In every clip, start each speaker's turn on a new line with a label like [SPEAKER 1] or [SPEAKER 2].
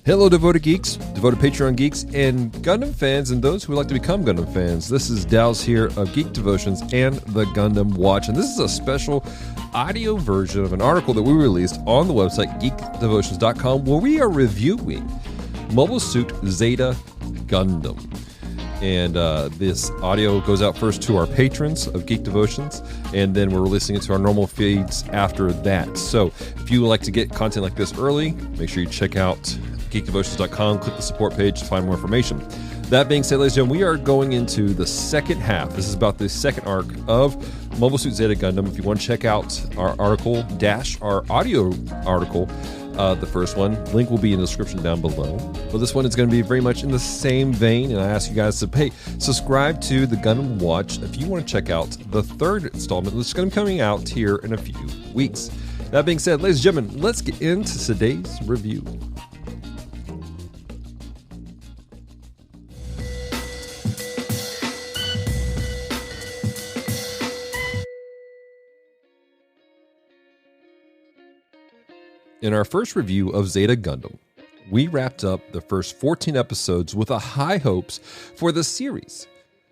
[SPEAKER 1] Hello, devoted geeks, devoted Patreon geeks, and Gundam fans, and those who would like to become Gundam fans. This is Dow's here of Geek Devotions and the Gundam Watch, and this is a special audio version of an article that we released on the website geekdevotions.com, where we are reviewing Mobile Suit Zeta Gundam. And this audio goes out first to our patrons of Geek Devotions, and then we're releasing it to our normal feeds after that. So if you would like to get content like this early, make sure you check out geekdevotions.com, click the support page to find more information. That being said, ladies and gentlemen, we are going into the second half. This is about the second arc of Mobile Suit Zeta Gundam. If you want to check out our article, our audio article, the first one, link will be in the description down below. But this one is going to be very much in the same vein, and I ask you guys to subscribe to the Gundam Watch if you want to check out the third installment, which is going to be coming out here in a few weeks. That being said, ladies and gentlemen, let's get into today's review. In our first review of Zeta Gundam, we wrapped up the first 14 episodes with a high hopes for the series.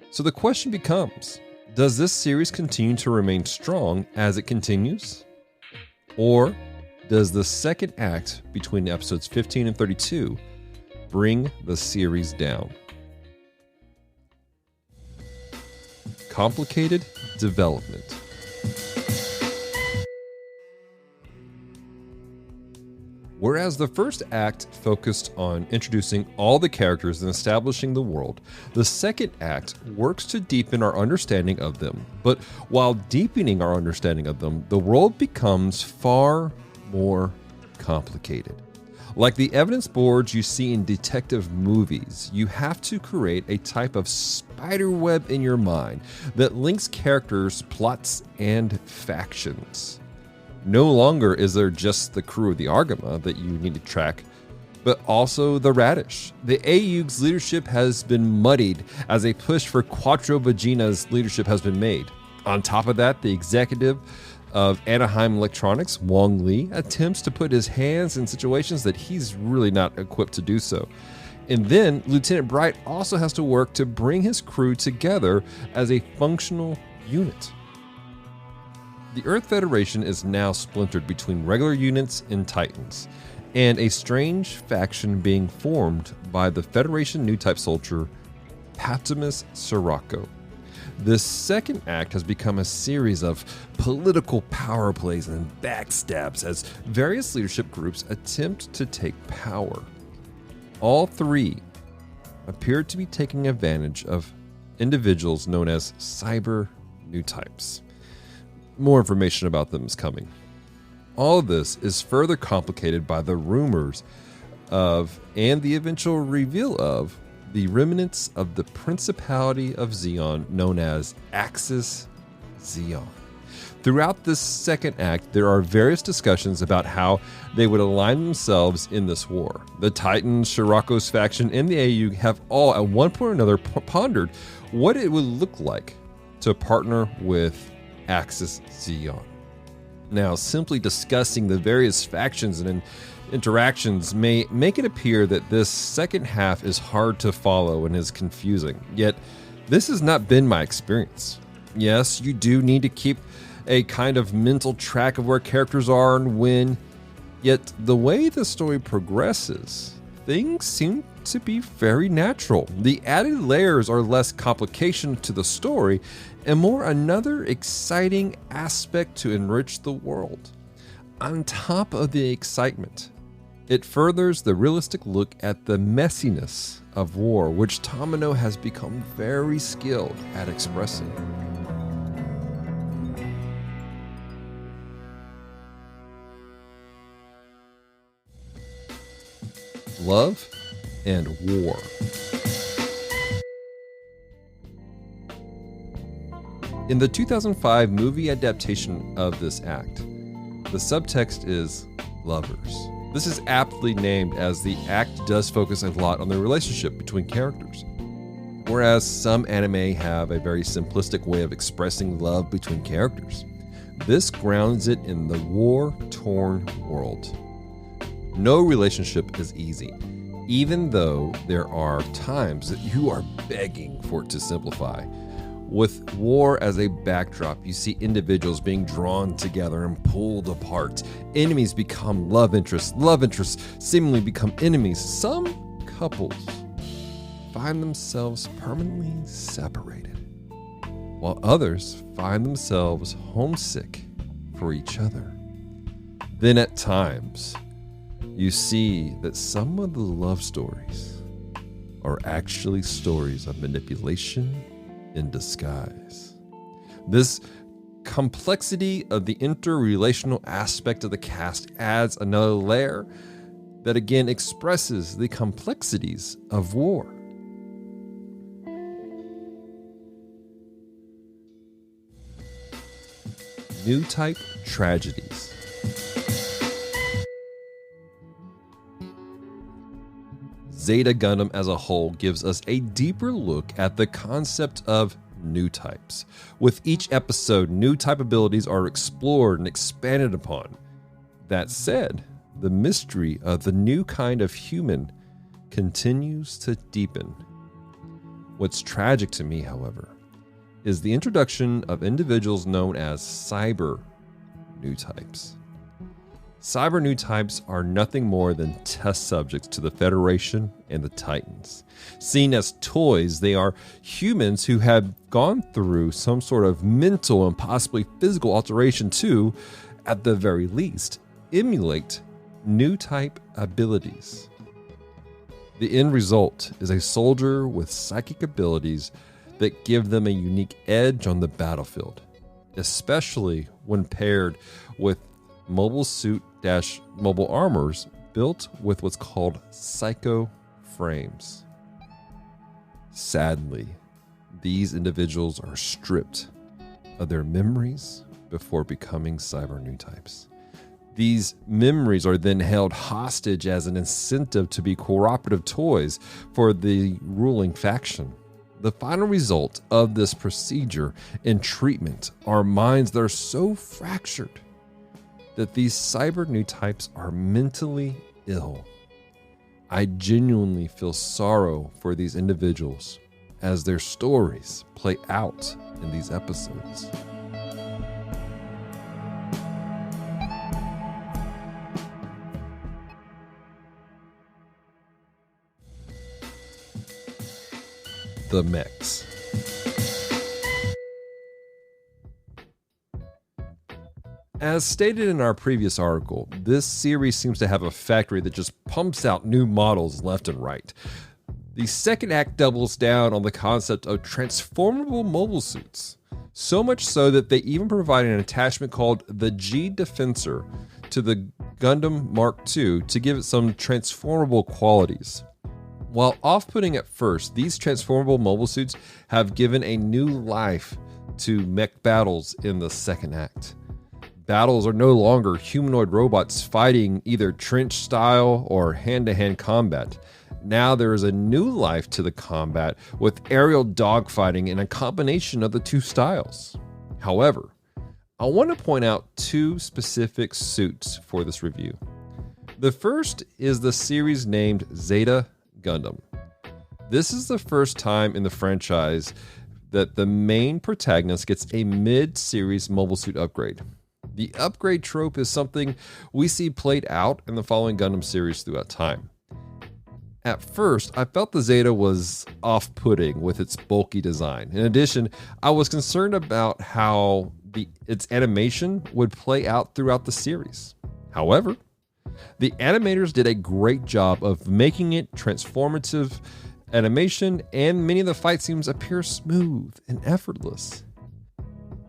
[SPEAKER 1] So the question becomes, does this series continue to remain strong as it continues? Or does the second act between episodes 15 and 32 bring the series down? Complicated development. Whereas the first act focused on introducing all the characters and establishing the world, the second act works to deepen our understanding of them. But while deepening our understanding of them, the world becomes far more complicated. Like the evidence boards you see in detective movies, you have to create a type of spider web in your mind that links characters, plots, and factions. No longer is there just the crew of the Argama that you need to track, but also the Radish. The AUG's leadership has been muddied as a push for Quattro Vagina's leadership has been made. On top of that, the executive of Anaheim Electronics, Wong Lee, attempts to put his hands in situations that he's really not equipped to do so. And then Lieutenant Bright also has to work to bring his crew together as a functional unit. The Earth Federation is now splintered between regular units and Titans, and a strange faction being formed by the Federation new type soldier, Patimus Sirocco. This second act has become a series of political power plays and backstabs as various leadership groups attempt to take power. All three appear to be taking advantage of individuals known as cyber new types. More information about them is coming. All of this is further complicated by the rumors of, and the eventual reveal of, the remnants of the Principality of Zeon known as Axis Zeon. Throughout this second act, there are various discussions about how they would align themselves in this war. The Titans, Sirocco's faction, and the AUG have all at one point or another pondered what it would look like to partner with Axis Zeon. Now, simply discussing the various factions and interactions may make it appear that this second half is hard to follow and is confusing. Yet, this has not been my experience. Yes, you do need to keep a kind of mental track of where characters are and when, yet the way the story progresses, things seem to be very natural. The added layers are less complication to the story and more another exciting aspect to enrich the world. On top of the excitement, it furthers the realistic look at the messiness of war, which Tomino has become very skilled at expressing. Love and war. In the 2005 movie adaptation of this act, the subtext is lovers. This is aptly named as the act does focus a lot on the relationship between characters. Whereas some anime have a very simplistic way of expressing love between characters, this grounds it in the war-torn world. No relationship is easy, even though there are times that you are begging for it to simplify. With war as a backdrop, you see individuals being drawn together and pulled apart. Enemies become love interests seemingly become enemies. Some couples find themselves permanently separated, while others find themselves homesick for each other. Then at times, you see that some of the love stories are actually stories of manipulation in disguise. This complexity of the interrelational aspect of the cast adds another layer that again expresses the complexities of war. New type tragedies. Zeta Gundam as a whole gives us a deeper look at the concept of new types. With each episode, new type abilities are explored and expanded upon. That said, the mystery of the new kind of human continues to deepen. What's tragic to me, however, is the introduction of individuals known as cyber new types. Cyber new types are nothing more than test subjects to the Federation and the Titans. Seen as toys, they are humans who have gone through some sort of mental and possibly physical alteration to, at the very least, emulate new type abilities. The end result is a soldier with psychic abilities that give them a unique edge on the battlefield, especially when paired with mobile suit-mobile armors built with what's called psycho frames. Sadly, these individuals are stripped of their memories before becoming cyber new types. These memories are then held hostage as an incentive to be cooperative toys for the ruling faction. The final result of this procedure and treatment are minds that are so fractured that these cyber new types are mentally ill. I genuinely feel sorrow for these individuals as their stories play out in these episodes. The mechs. As stated in our previous article, this series seems to have a factory that just pumps out new models left and right. The second act doubles down on the concept of transformable mobile suits, so much so that they even provide an attachment called the G Defensor to the Gundam Mark II to give it some transformable qualities. While off-putting at first, these transformable mobile suits have given a new life to mech battles in the second act. Battles are no longer humanoid robots fighting either trench style or hand-to-hand combat. Now there is a new life to the combat with aerial dogfighting and a combination of the two styles. However, I want to point out two specific suits for this review. The first is the series named Zeta Gundam. This is the first time in the franchise that the main protagonist gets a mid-series mobile suit upgrade. The upgrade trope is something we see played out in the following Gundam series throughout time. At first, I felt the Zeta was off-putting with its bulky design. In addition, I was concerned about how its animation would play out throughout the series. However, the animators did a great job of making it transformative animation, and many of the fight scenes appear smooth and effortless.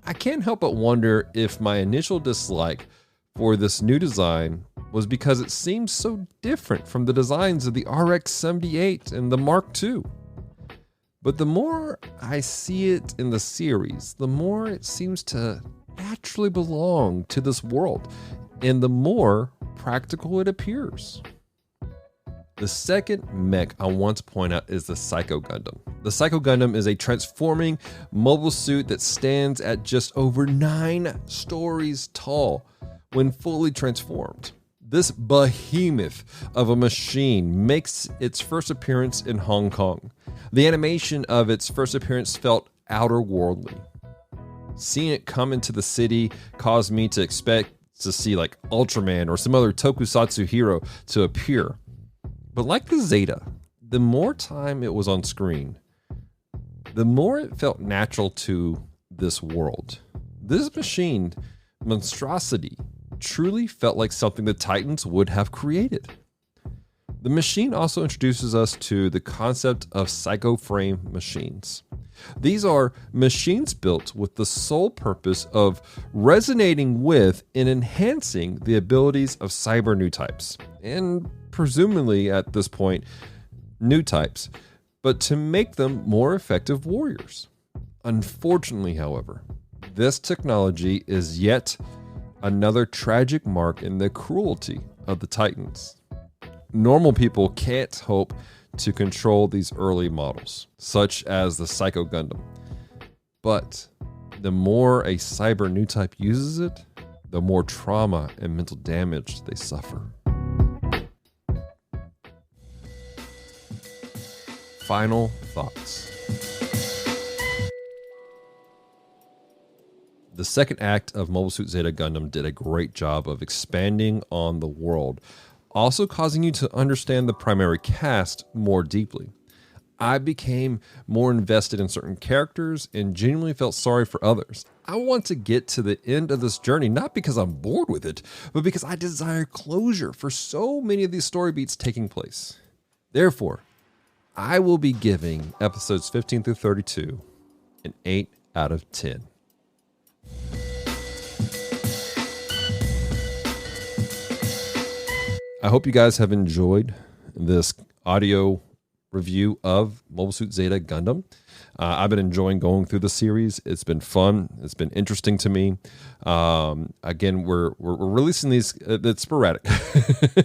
[SPEAKER 1] I can't help but wonder if my initial dislike for this new design was because it seems so different from the designs of the RX-78 and the Mark II. But the more I see it in the series, the more it seems to naturally belong to this world, and the more practical it appears. The second mech I want to point out is the Psycho Gundam. The Psycho Gundam is a transforming mobile suit that stands at just over 9 stories tall when fully transformed. This behemoth of a machine makes its first appearance in Hong Kong. The animation of its first appearance felt outer-worldly. Seeing it come into the city caused me to expect to see like Ultraman or some other tokusatsu hero to appear. But like the Zeta, the more time it was on screen, the more it felt natural to this world. This machine monstrosity truly felt like something the Titans would have created. The machine also introduces us to the concept of psycho frame machines. These are machines built with the sole purpose of resonating with and enhancing the abilities of cyber new types, and presumably at this point, new types, but to make them more effective warriors. Unfortunately, however, this technology is yet another tragic mark in the cruelty of the Titans. Normal people can't hope to control these early models, such as the Zeta Gundam. But the more a cyber new type uses it, the more trauma and mental damage they suffer. Final thoughts. The second act of Mobile Suit Zeta Gundam did a great job of expanding on the world, also causing you to understand the primary cast more deeply. I became more invested in certain characters and genuinely felt sorry for others. I want to get to the end of this journey, not because I'm bored with it, but because I desire closure for so many of these story beats taking place. Therefore, I will be giving episodes 15 through 32 an 8 out of 10. I hope you guys have enjoyed this audio review of Mobile Suit Zeta Gundam. I've been enjoying going through the series. It's been fun. It's been interesting to me. Again, we're releasing these. It's sporadic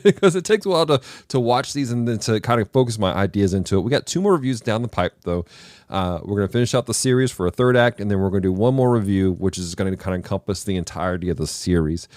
[SPEAKER 1] because it takes a while to watch these and then to kind of focus my ideas into it. We got 2 more reviews down the pipe, though. We're going to finish out the series for a 3rd act, and then we're going to do 1 more review, which is going to kind of encompass the entirety of the series.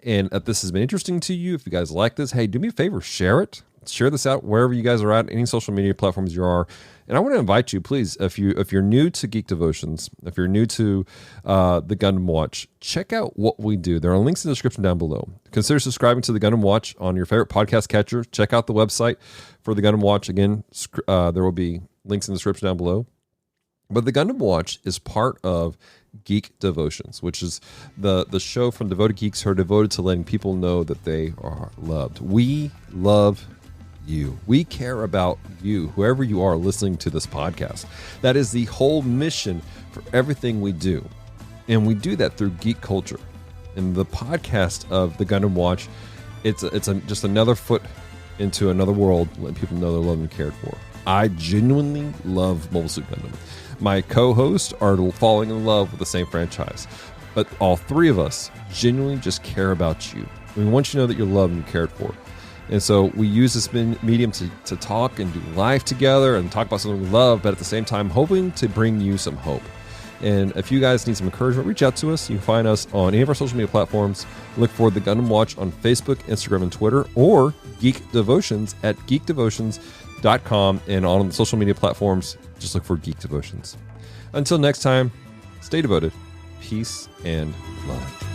[SPEAKER 1] And if this has been interesting to you, if you guys like this, hey, do me a favor, share it. Share this out wherever you guys are at, any social media platforms you are. And I want to invite you, please, if you're new to Geek Devotions, if you're new to the Gundam Watch, check out what we do. There are links in the description down below. Consider subscribing to the Gundam Watch on your favorite podcast catcher. Check out the website for the Gundam Watch. Again, there will be links in the description down below. But the Gundam Watch is part of Geek Devotions, which is the show from devoted geeks who are devoted to letting people know that they are loved. We love you. We care about you, whoever you are listening to this podcast. That is the whole mission for everything we do. And we do that through geek culture. And the podcast of the Gundam Watch, it's just another foot into another world, letting people know they're loved and cared for. I genuinely love Mobile Suit Gundam. My co-hosts are falling in love with the same franchise. But all 3 of us genuinely just care about you. We want you to know that you're loved and cared for. And so we use this medium to talk and do life together and talk about something we love, but at the same time, hoping to bring you some hope. And if you guys need some encouragement, reach out to us. You can find us on any of our social media platforms. Look for the Gundam Watch on Facebook, Instagram, and Twitter, or Geek Devotions at geekdevotions.com. And on the social media platforms, just look for Geek Devotions. Until next time, stay devoted. Peace and love.